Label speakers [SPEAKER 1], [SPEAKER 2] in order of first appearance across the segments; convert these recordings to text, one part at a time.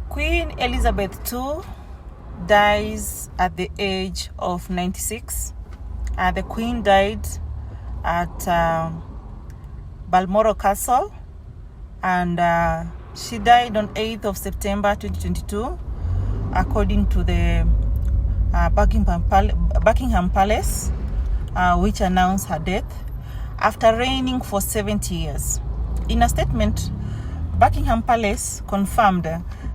[SPEAKER 1] Queen Elizabeth II dies at the age of 96. The Queen died at Balmoral Castle, and she died on 8th of September 2022, according to the Buckingham Palace, which announced her death after reigning for 70 years. In a statement, Buckingham Palace confirmed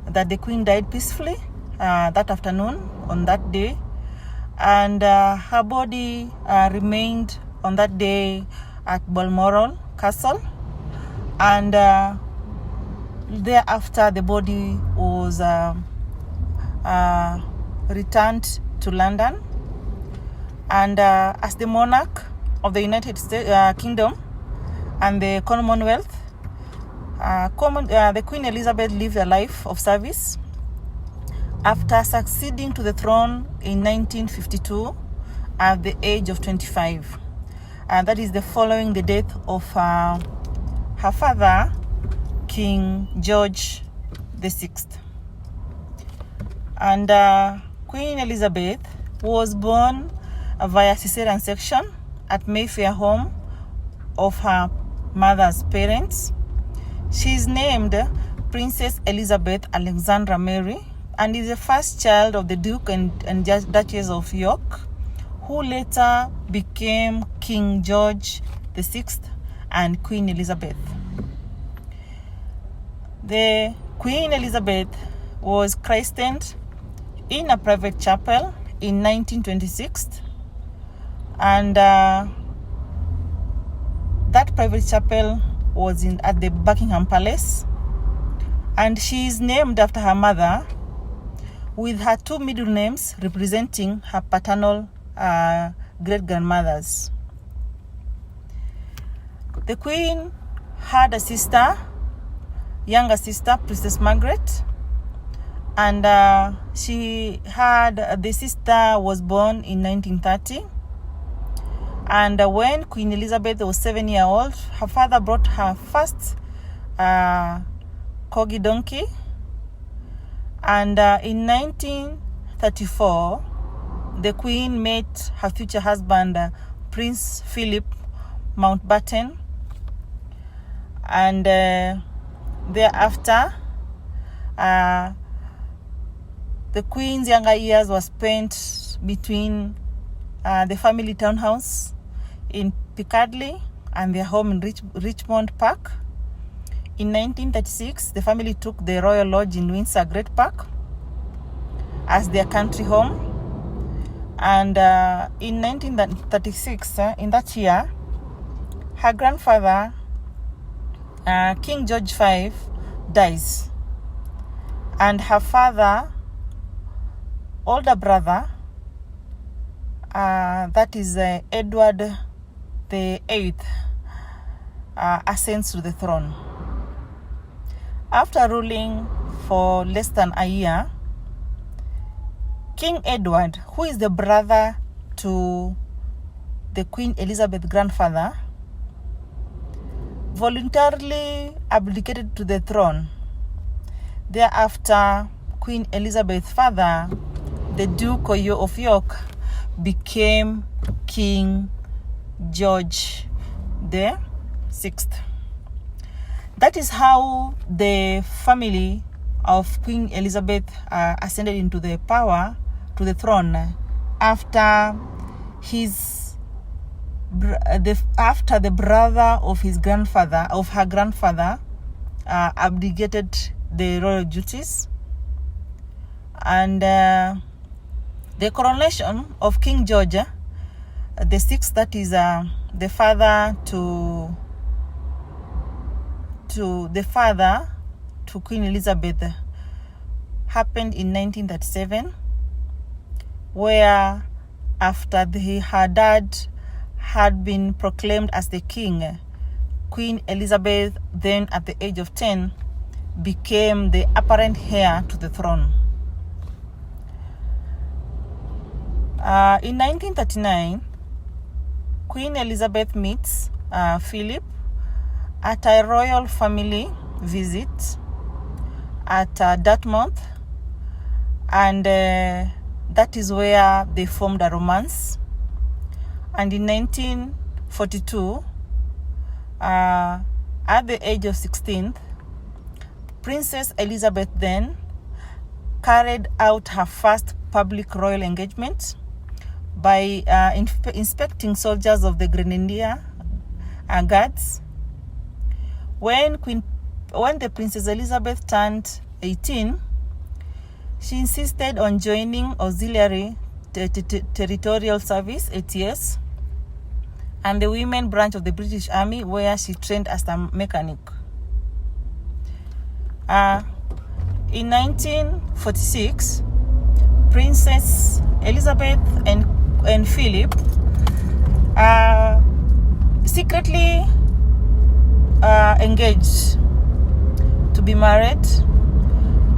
[SPEAKER 1] that the Queen died peacefully that afternoon on that day, and her body remained on that day at Balmoral Castle, and thereafter the body was returned to London, and as the monarch of the United Kingdom and the Commonwealth, the Queen Elizabeth lived a life of service after succeeding to the throne in 1952 at the age of 25. And that is following the death of her father, King George VI. And Queen Elizabeth was born via cesarean section at Mayfair home of her mother's parents. She is named Princess Elizabeth Alexandra Mary and is the first child of the Duke and Duchess of York, who later became King George VI and Queen Elizabeth. The Queen Elizabeth was christened in a private chapel in 1926, and that private chapel was at the Buckingham Palace, and she is named after her mother, with her two middle names representing her paternal great-grandmothers. The Queen had a younger sister, Princess Margaret, and the sister was born in 1930. And when Queen Elizabeth was 7 years old, her father brought her first corgi donkey. And in 1934, the Queen met her future husband, Prince Philip Mountbatten. And thereafter, the Queen's younger years were spent between the family townhouse in Piccadilly and their home in Richmond Park. In 1936, the family took the Royal Lodge in Windsor Great Park as their country home. And in 1936, in that year, her grandfather, King George V, dies. And her father, older brother, that is Edward VIII, ascends to the throne. After ruling for less than a year, King Edward, who is the brother to the Queen Elizabeth grandfather, voluntarily abdicated to the throne. Thereafter, Queen Elizabeth's father, the Duke of York, became King George VI. That is how the family of Queen Elizabeth ascended into the throne after the brother of her grandfather, abdicated the royal duties. And the coronation of King George VI, that is the father to Queen Elizabeth, happened in 1937, where after her dad had been proclaimed as the king, Queen Elizabeth, then at the age of 10, became the apparent heir to the throne. In 1939, Queen Elizabeth meets Philip at a royal family visit, at Dartmouth, and that is where they formed a romance. And in 1942, at the age of 16, Princess Elizabeth then carried out her first public royal engagement by inspecting soldiers of the Grenadier Guards. When the Princess Elizabeth turned 18, she insisted on joining Auxiliary Territorial Service, ATS, and the women branch of the British Army, where she trained as a mechanic. In 1946, Princess Elizabeth and Philip secretly engaged to be married.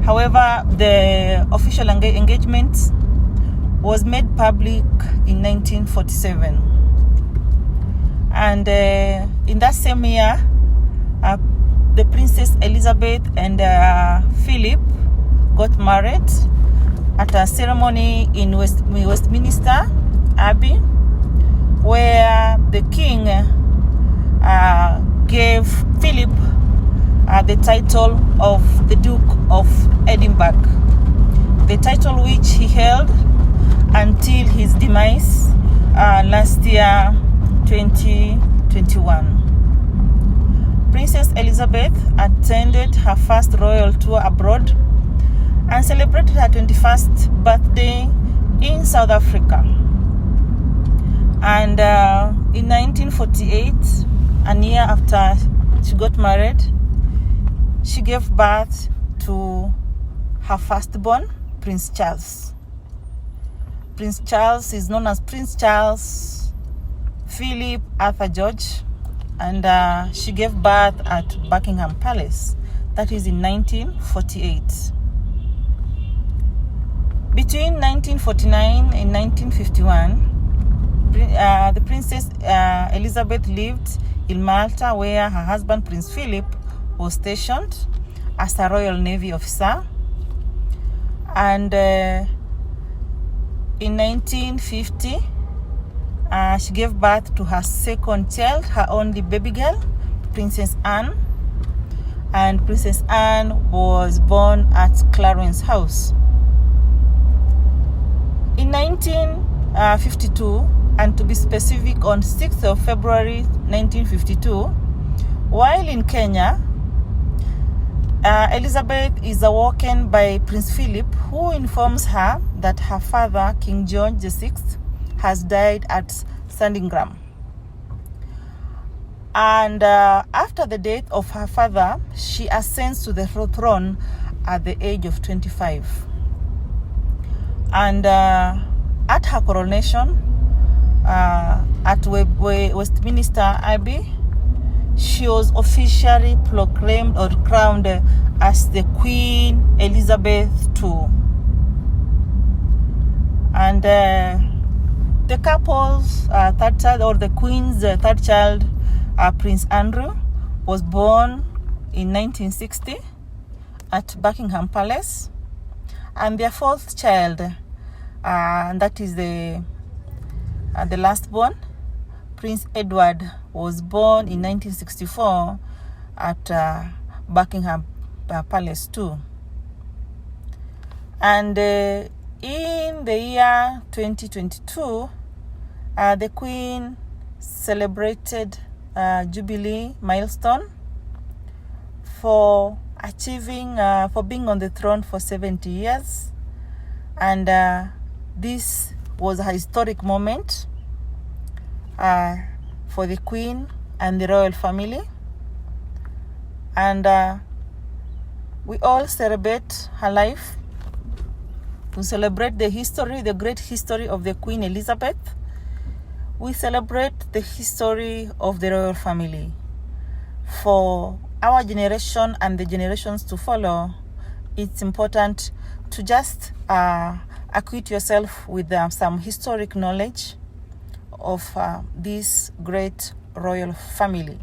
[SPEAKER 1] However, the official engagement was made public in 1947. And in that same year, the Princess Elizabeth and Philip got married at a ceremony in Westminster Abbey, where the king gave Philip the title of the Duke of Edinburgh, the title which he held until his demise last year, 2021. Princess Elizabeth attended her first royal tour abroad and celebrated her 21st birthday in South Africa. And in 1948, a year after she got married, she gave birth to her firstborn, Prince Charles. Prince Charles is known as Prince Charles Philip Arthur George, and she gave birth at Buckingham Palace. That is in 1948. Between 1949 and 1951, the Princess Elizabeth lived in Malta, where her husband, Prince Philip, was stationed as a Royal Navy officer. And in 1950, she gave birth to her second child, her only baby girl, Princess Anne. And Princess Anne was born at Clarence House. In 1952, and to be specific, on 6th of February 1952, while in Kenya, Elizabeth is awoken by Prince Philip, who informs her that her father, King George VI, has died at Sandringham. And after the death of her father, she ascends to the throne at the age of 25. And at her coronation at Westminster Abbey, she was officially proclaimed or crowned as the Queen Elizabeth II. And the couple's third child, or the Queen's third child, Prince Andrew, was born in 1960 at Buckingham Palace. And their fourth child, and that is the last born, Prince Edward, was born in 1964 at Buckingham Palace too. And in the year 2022, the Queen celebrated Jubilee milestone for being on the throne for 70 years. And this was a historic moment for the Queen and the royal family. And we all celebrate her life. We celebrate the great history of the Queen Elizabeth. We celebrate the history of the royal family. For our generation and the generations to follow, it's important to just acquaint yourself with some historic knowledge of this great royal family.